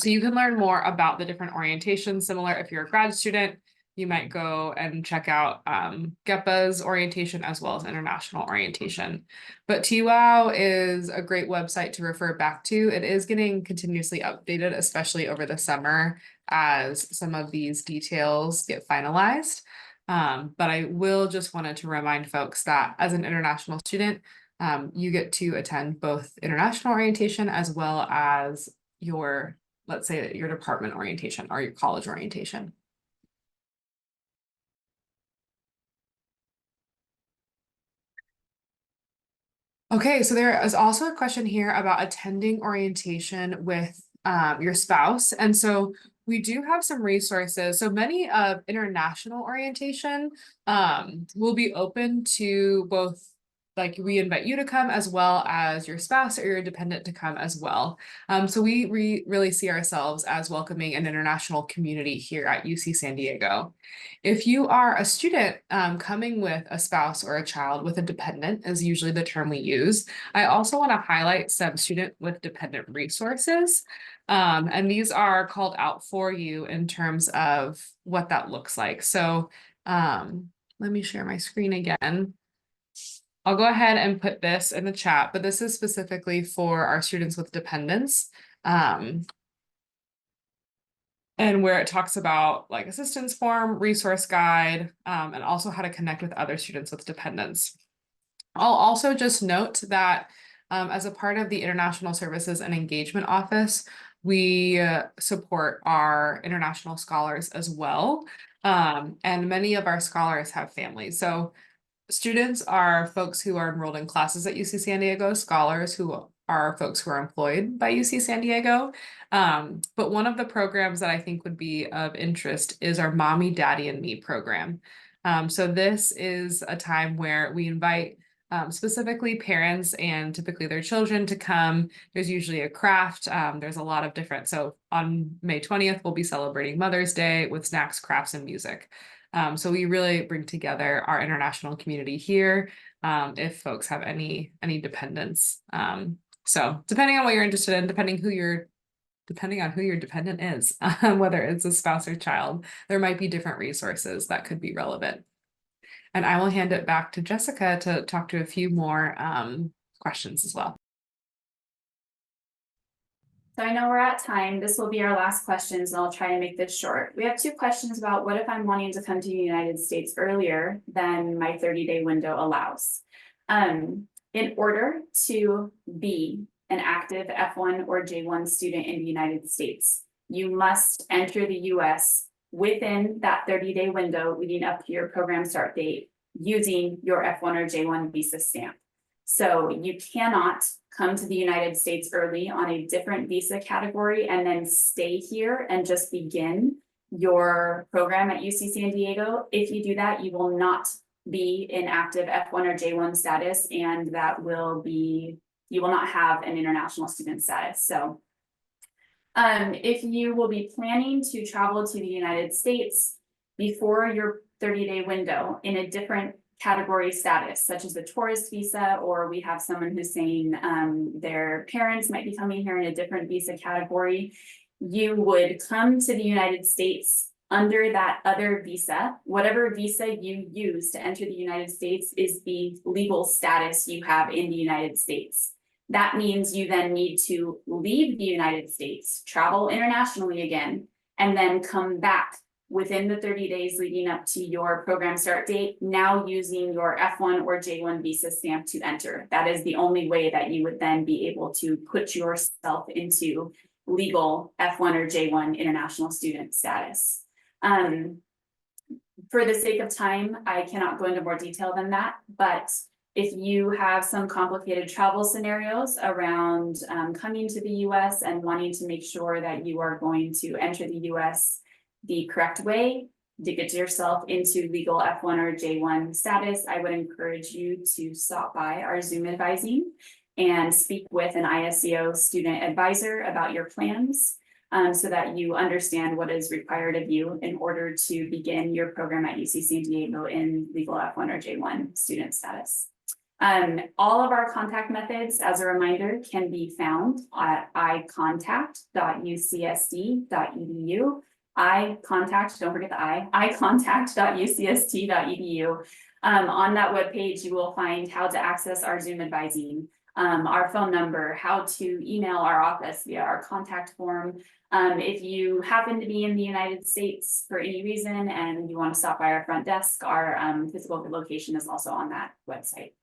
you can learn more about the different orientations. Similar, if you're a grad student, you might go and check out GEPA's orientation as well as international orientation. But TWOW is a great website to refer back to. It is getting continuously updated, especially over the summer as some of these details get finalized. But I will just wanted to remind folks that as an international student, you get to attend both international orientation as well as your, let's say, your department orientation or your college orientation. Okay, so there is also a question here about attending orientation with your spouse. And so we do have some resources. So many of international orientation will be open to both, like we invite you to come as well as your spouse or your dependent to come as well. So we really see ourselves as welcoming an international community here at UC San Diego. If you are a student coming with a spouse or a child with a dependent is usually the term we use. I also want to highlight some student with dependent resources. And these are called out for you in terms of what that looks like. So let me share my screen again. I'll go ahead and put this in the chat, but this is specifically for our students with dependents. And where it talks about like assistance form, resource guide, and also how to connect with other students with dependents. I'll also just note that as a part of the International Services and Engagement Office, we support our international scholars as well. And many of our scholars have families. So students are folks who are enrolled in classes at UC San Diego, scholars who are folks who are employed by UC San Diego. But one of the programs that I think would be of interest is our Mommy, Daddy, and Me program. So this is a time where we invite specifically parents and typically their children to come. There's usually a craft. There's a lot of different. So on May 20th, we'll be celebrating Mother's Day with snacks, crafts, and music. So we really bring together our international community here if folks have any dependents. So depending on what you're interested in, depending on who your dependent is, whether it's a spouse or child, there might be different resources that could be relevant. And I will hand it back to Jessica to talk to a few more questions as well. So I know we're at time. This will be our last questions, and I'll try and make this short. We have 2 questions about what if I'm wanting to come to the United States earlier than my 30-day window allows. In order to be an active F1 or J1 student in the United States, you must enter the US within that 30-day window leading up to your program start date using your F1 or J1 visa stamp. So you cannot come to the United States early on a different visa category and then stay here and just begin your program at UC San Diego. If you do that, you will not be in active F1 or J1 status, and that will be, you will not have an international student status. So if you will be planning to travel to the United States before your 30-day window in a different category status, such as a tourist visa, or we have someone who's saying their parents might be coming here in a different visa category, you would come to the United States under that other visa. Whatever visa you use to enter the United States is the legal status you have in the United States. That means you then need to leave the United States, travel internationally again, and then come back within the 30 days leading up to your program start date, now using your F1 or J1 visa stamp to enter. That is the only way that you would then be able to put yourself into legal F1 or J1 international student status. For the sake of time, I cannot go into more detail than that, but if you have some complicated travel scenarios around coming to the US and wanting to make sure that you are going to enter the US the correct way to get yourself into legal F1 or J1 status, I would encourage you to stop by our Zoom advising and speak with an ISEO student advisor about your plans, so that you understand what is required of you in order to begin your program at UC San Diego in legal F1 or J1 student status. All of our contact methods, as a reminder, can be found at icontact.ucsd.edu. icontact, don't forget the icontact.ucsd.edu. On that webpage, you will find how to access our Zoom advising, our phone number, how to email our office via our contact form. If you happen to be in the United States for any reason and you want to stop by our front desk, our physical location is also on that website.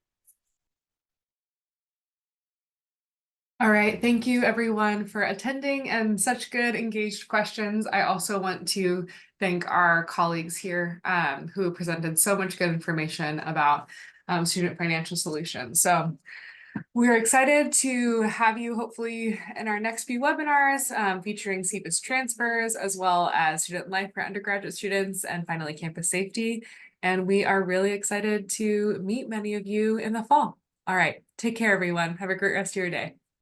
All right, thank you everyone for attending and such good engaged questions. I also want to thank our colleagues here who presented so much good information about student financial solutions. So we're excited to have you hopefully in our next few webinars featuring CBIS transfers, as well as student life for undergraduate students, and finally campus safety. And we are really excited to meet many of you in the fall. All right, take care everyone. Have a great rest of your day.